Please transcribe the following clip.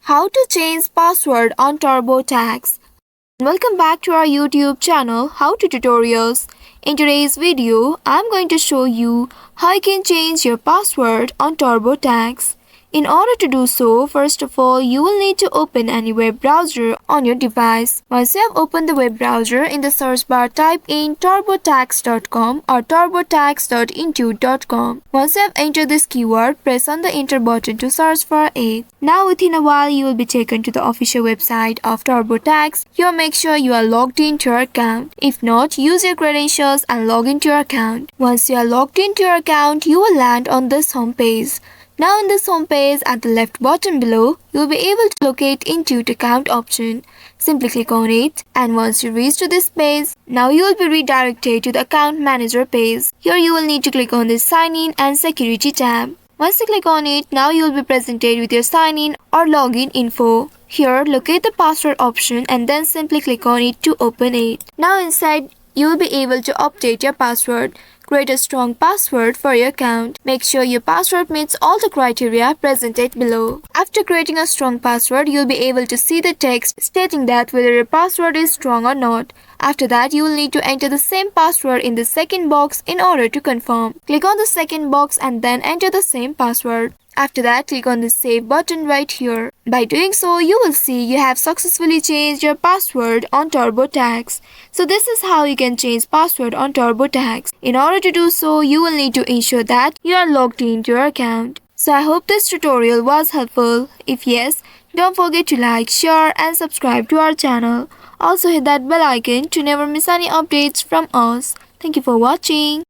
How to change password on TurboTax. Welcome back to our YouTube channel, How to Tutorials. In today's video, I'm going to show you how you can change your password on TurboTax. In order to do so, first of all, you will need to open any web browser on your device. Once you have opened the web browser, in the search bar type in turbotax.com or turbotax.intuit.com. Once you have entered this keyword, press on the enter button to search for it. Now within a while, you will be taken to the official website of TurboTax. Here make sure you are logged into your account. If not, use your credentials and log into your account. Once you are logged into your account, you will land on this home page. Now in this home page at the left bottom below, you will be able to locate Intuit account option. Simply click on it, and once you reach to this page, now you will be redirected to the account manager page. Here you will need to click on the sign in and security tab. Once you click on it, now you will be presented with your sign in or login info. Here locate the password option and then simply click on it to open it. Now inside, you will be able to update your password. Create a strong password for your account. Make sure your password meets all the criteria presented below. After creating a strong password, you'll be able to see the text stating that whether your password is strong or not. After that, you will need to enter the same password in the second box in order to confirm. Click on the second box and then enter the same password. After that, click on the save button right here. By doing so, you will see you have successfully changed your password on TurboTax. So this is how you can change password on TurboTax. In order to do so, you will need to ensure that you are logged into your account. So I hope this tutorial was helpful. If yes, don't forget to like, share and subscribe to our channel. Also hit that bell icon to never miss any updates from us. Thank you for watching.